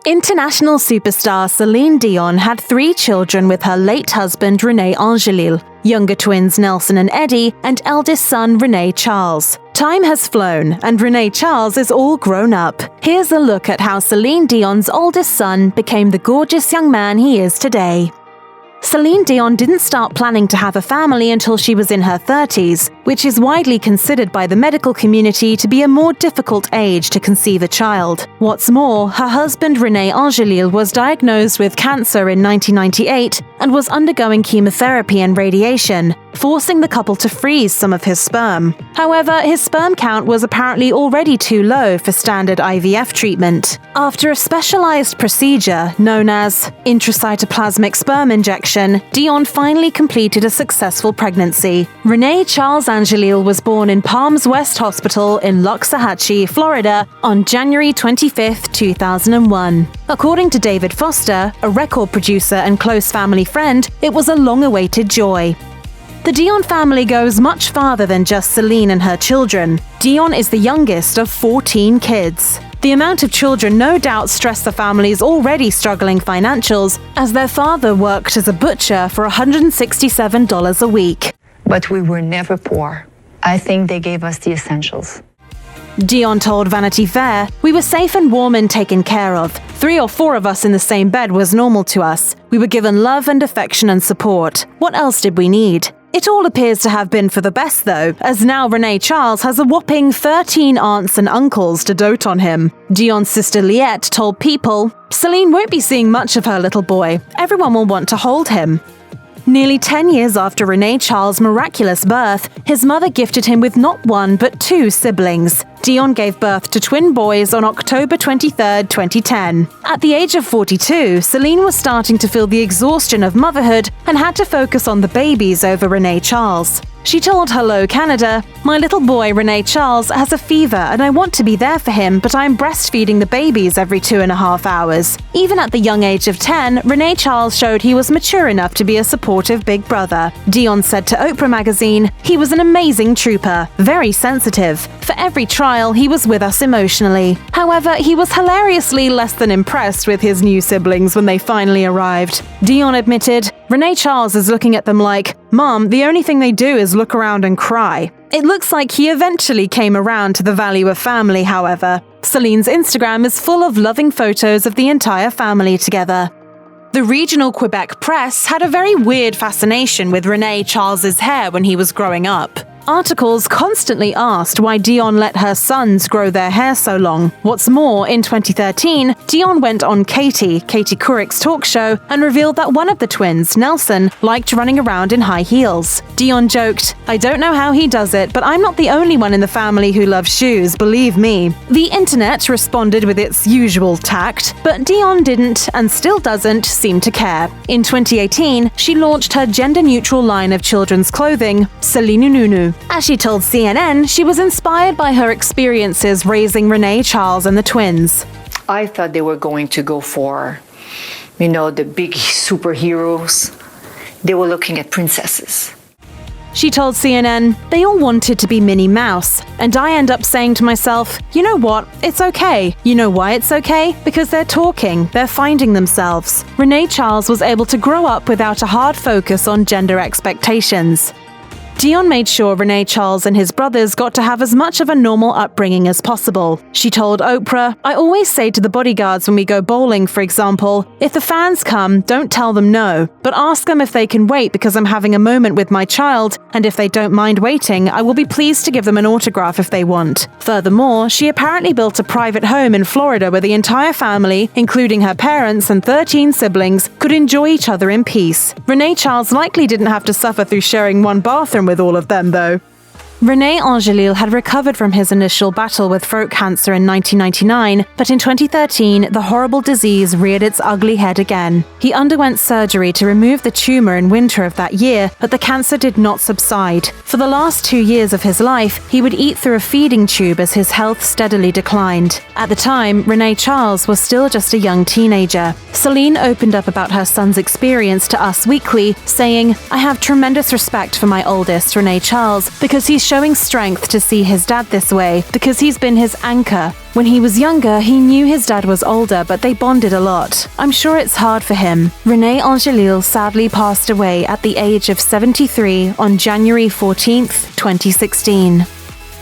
International superstar Celine Dion had 3 children with her late husband René Angélil, younger twins Nelson and Eddie, and eldest son René Charles. Time has flown, and René Charles is all grown up. Here's a look at how Celine Dion's oldest son became the gorgeous young man he is today. Celine Dion didn't start planning to have a family until she was in her 30s, which is widely considered by the medical community to be a more difficult age to conceive a child. What's more, her husband René Angélil was diagnosed with cancer in 1998 and was undergoing chemotherapy and radiation, forcing the couple to freeze some of his sperm. However, his sperm count was apparently already too low for standard IVF treatment. After a specialized procedure known as intracytoplasmic sperm injection, Dion finally completed a successful pregnancy. René Charles Angelil was born in Palms West Hospital in Loxahatchee, Florida, on January 25, 2001. According to David Foster, a record producer and close family friend, it was a long-awaited joy. The Dion family goes much farther than just Celine and her children. Dion is the youngest of 14 kids. The amount of children no doubt stressed the family's already struggling financials, as their father worked as a butcher for $167 a week. But we were never poor. I think they gave us the essentials. Dion told Vanity Fair, "We were safe and warm and taken care of. 3 or 4 of us in the same bed was normal to us. We were given love and affection and support. What else did we need?" It all appears to have been for the best though, as now René Charles has a whopping 13 aunts and uncles to dote on him. Dion's sister Liette told People, "Celine won't be seeing much of her little boy. Everyone will want to hold him." Nearly 10 years after René Charles' miraculous birth, his mother gifted him with not 1 but 2 siblings. Dion gave birth to twin boys on October 23, 2010. At the age of 42, Celine was starting to feel the exhaustion of motherhood and had to focus on the babies over René Charles. She told Hello Canada, "My little boy René Charles has a fever and I want to be there for him, but I'm breastfeeding the babies every 2.5 hours." Even at the young age of 10, René Charles showed he was mature enough to be a supportive big brother. Dion said to Oprah magazine, "He was an amazing trooper, very sensitive. For every trial, he was with us emotionally." However, he was hilariously less than impressed with his new siblings when they finally arrived. Dion admitted, "René Charles is looking at them like, 'Mom, the only thing they do is look around and cry.'" It looks like he eventually came around to the value of family, however. Celine's Instagram is full of loving photos of the entire family together. The regional Quebec press had a very weird fascination with René Charles's hair when he was growing up. Articles constantly asked why Dion let her sons grow their hair so long. What's more, in 2013, Dion went on Katie Couric's talk show, and revealed that one of the twins, Nelson, liked running around in high heels. Dion joked, "I don't know how he does it, but I'm not the only one in the family who loves shoes, believe me." The internet responded with its usual tact, but Dion didn't, and still doesn't, seem to care. In 2018, she launched her gender-neutral line of children's clothing, Celine Dion. As she told CNN, she was inspired by her experiences raising René Charles and the twins. I thought they were going to go for, the big superheroes. They were looking at princesses. She told CNN, "They all wanted to be Minnie Mouse, and I end up saying to myself, you know what, it's okay. You know why it's okay? Because they're talking, they're finding themselves." René Charles was able to grow up without a hard focus on gender expectations. Dion made sure René Charles and his brothers got to have as much of a normal upbringing as possible. She told Oprah, "I always say to the bodyguards when we go bowling, for example, if the fans come, don't tell them no, but ask them if they can wait because I'm having a moment with my child, and if they don't mind waiting, I will be pleased to give them an autograph if they want." Furthermore, she apparently built a private home in Florida where the entire family, including her parents and 13 siblings, could enjoy each other in peace. René Charles likely didn't have to suffer through sharing one bathroom with all of them, though. René Angélil had recovered from his initial battle with throat cancer in 1999, but in 2013, the horrible disease reared its ugly head again. He underwent surgery to remove the tumor in winter of that year, but the cancer did not subside. For the last 2 years of his life, he would eat through a feeding tube as his health steadily declined. At the time, René Charles was still just a young teenager. Celine opened up about her son's experience to Us Weekly, saying, "I have tremendous respect for my oldest, René Charles, because he's showing strength to see his dad this way because he's been his anchor. When he was younger, he knew his dad was older, but they bonded a lot. I'm sure it's hard for him. René Angélil sadly passed away at the age of 73 on January 14th, 2016.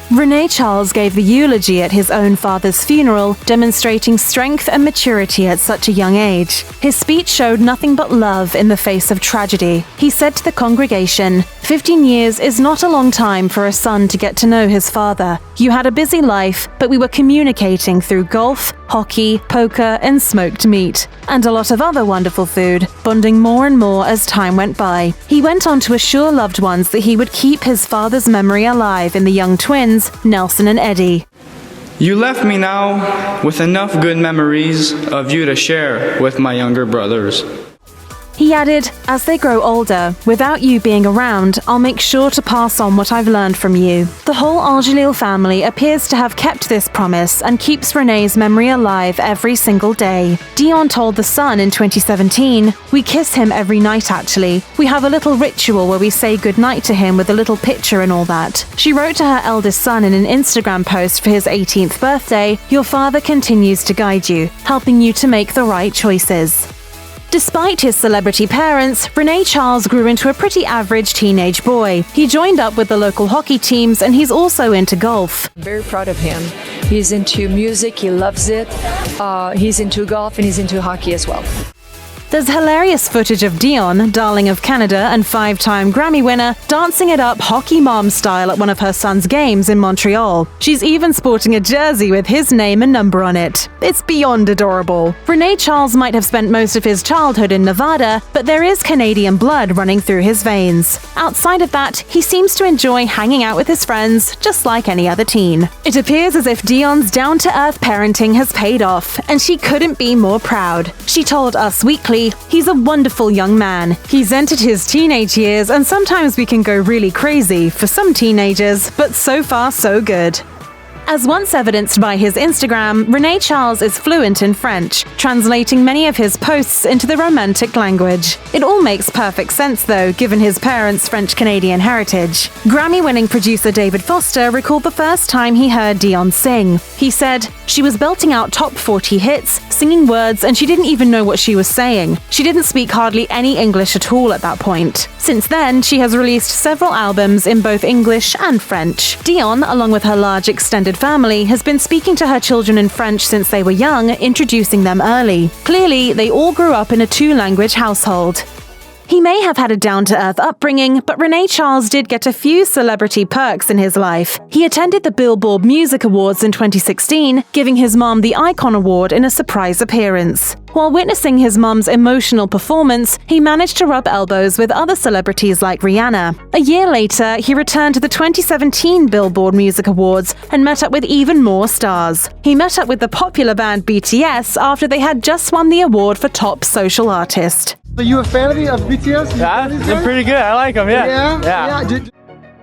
René Charles gave the eulogy at his own father's funeral, demonstrating strength and maturity at such a young age. His speech showed nothing but love in the face of tragedy. He said to the congregation, 15 years is not a long time for a son to get to know his father. You had a busy life, but we were communicating through golf, hockey, poker, and smoked meat, and a lot of other wonderful food, bonding more and more as time went by. He went on to assure loved ones that he would keep his father's memory alive in the young twins, Nelson and Eddie. You left me now with enough good memories of you to share with my younger brothers. He added, as they grow older, without you being around, I'll make sure to pass on what I've learned from you. The whole Angelil family appears to have kept this promise and keeps René's memory alive every single day. Dion told The Sun in 2017, we kiss him every night actually. We have a little ritual where we say goodnight to him with a little picture and all that. She wrote to her eldest son in an Instagram post for his 18th birthday, your father continues to guide you, helping you to make the right choices. Despite his celebrity parents, René Charles grew into a pretty average teenage boy. He joined up with the local hockey teams and he's also into golf. Very proud of him. He's into music, he loves it. He's into golf and he's into hockey as well. There's hilarious footage of Dion, darling of Canada and 5-time Grammy winner, dancing it up hockey mom style at one of her son's games in Montreal. She's even sporting a jersey with his name and number on it. It's beyond adorable. René Charles might have spent most of his childhood in Nevada, but there is Canadian blood running through his veins. Outside of that, he seems to enjoy hanging out with his friends, just like any other teen. It appears as if Dion's down-to-earth parenting has paid off, and she couldn't be more proud. She told Us Weekly, he's a wonderful young man. He's entered his teenage years and sometimes we can go really crazy for some teenagers, but so far so good. As once evidenced by his Instagram, René Charles is fluent in French, translating many of his posts into the Romantic language. It all makes perfect sense though, given his parents' French-Canadian heritage. Grammy-winning producer David Foster recalled the first time he heard Dion sing. He said, she was belting out top 40 hits, singing words, and she didn't even know what she was saying. She didn't speak hardly any English at all at that point. Since then, she has released several albums in both English and French. Dion, along with her large extended family, has been speaking to her children in French since they were young, introducing them early. Clearly, they all grew up in a two-language household. He may have had a down-to-earth upbringing, but René Charles did get a few celebrity perks in his life. He attended the Billboard Music Awards in 2016, giving his mom the Icon Award in a surprise appearance. While witnessing his mom's emotional performance, he managed to rub elbows with other celebrities like Rihanna. A year later, he returned to the 2017 Billboard Music Awards and met up with even more stars. He met up with the popular band BTS after they had just won the award for Top Social Artist. Are you a fan of BTS? Yeah, they're pretty good. I like them, yeah.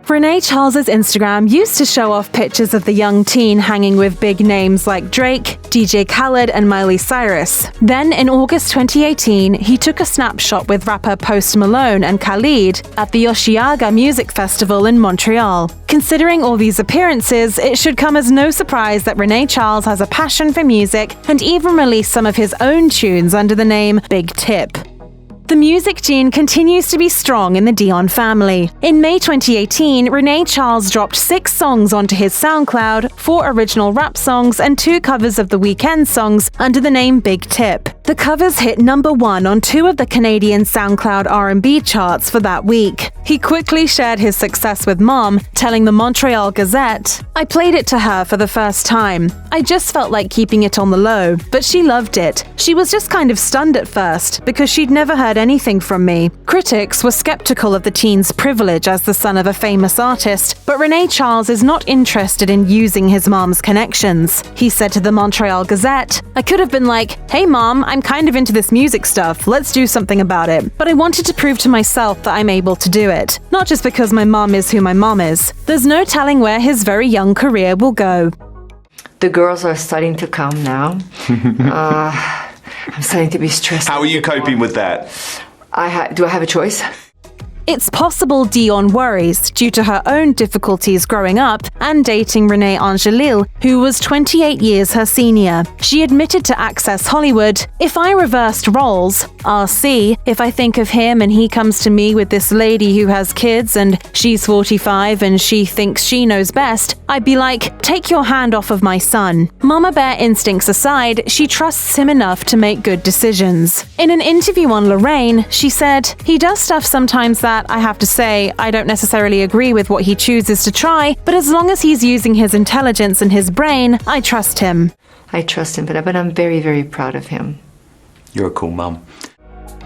René Charles's Instagram used to show off pictures of the young teen hanging with big names like Drake, DJ Khaled, and Miley Cyrus. Then, in August 2018, he took a snapshot with rapper Post Malone and Khalid at the Osheaga Music Festival in Montreal. Considering all these appearances, it should come as no surprise that René Charles has a passion for music and even released some of his own tunes under the name Big Tip. The music gene continues to be strong in the Dion family. In May 2018, René Charles dropped 6 songs onto his SoundCloud, 4 original rap songs and 2 covers of The Weeknd songs under the name Big Tip. The covers hit #1 on 2 of the Canadian SoundCloud R&B charts for that week. He quickly shared his success with Mom, telling the Montreal Gazette, I played it to her for the first time. I just felt like keeping it on the low, but she loved it. She was just kind of stunned at first, because she'd never heard anything from me. Critics were skeptical of the teen's privilege as the son of a famous artist, but René Charles is not interested in using his mom's connections. He said to the Montreal Gazette, I could have been like, hey mom, I'm kind of into this music stuff, let's do something about it. But I wanted to prove to myself that I'm able to do it. Not just because my mom is who my mom is. There's no telling where his very young career will go. The girls are starting to come now. I'm starting to be stressed. How are you coping with that? Do I have a choice? It's possible Dion worries due to her own difficulties growing up and dating René Angélil, who was 28 years her senior. She admitted to Access Hollywood, "If I reversed roles, RC, if I think of him and he comes to me with this lady who has kids and she's 45 and she thinks she knows best, I'd be like, take your hand off of my son." Mama bear instincts aside, she trusts him enough to make good decisions. In an interview on Lorraine, she said, "He does stuff sometimes that, I have to say, I don't necessarily agree with what he chooses to try, but as long as he's using his intelligence and his brain, I trust him." I trust him, but I'm very, very proud of him. You're a cool mum.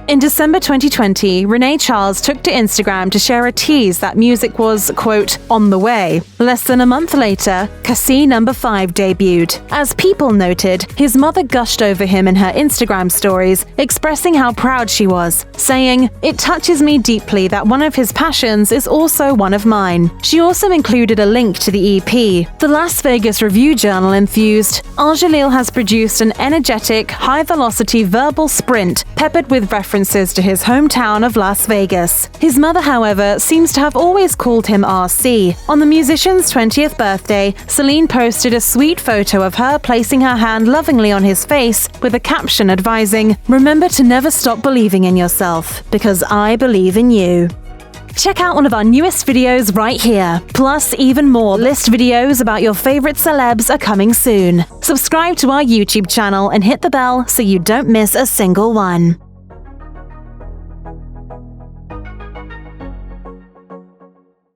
In December 2020, René Charles took to Instagram to share a tease that music was, quote, on the way. Less than a month later, Cassie No. 5 debuted. As People noted, his mother gushed over him in her Instagram stories, expressing how proud she was, saying, "It touches me deeply that one of his passions is also one of mine." She also included a link to the EP. The Las Vegas Review-Journal enthused, "Angelil has produced an energetic, high-velocity verbal sprint peppered with references to his hometown of Las Vegas." His mother, however, seems to have always called him RC. On the musician's 20th birthday, Celine posted a sweet photo of her placing her hand lovingly on his face with a caption advising, "Remember to never stop believing in yourself, because I believe in you." Check out one of our newest videos right here. Plus, even more list videos about your favorite celebs are coming soon. Subscribe to our YouTube channel and hit the bell so you don't miss a single one.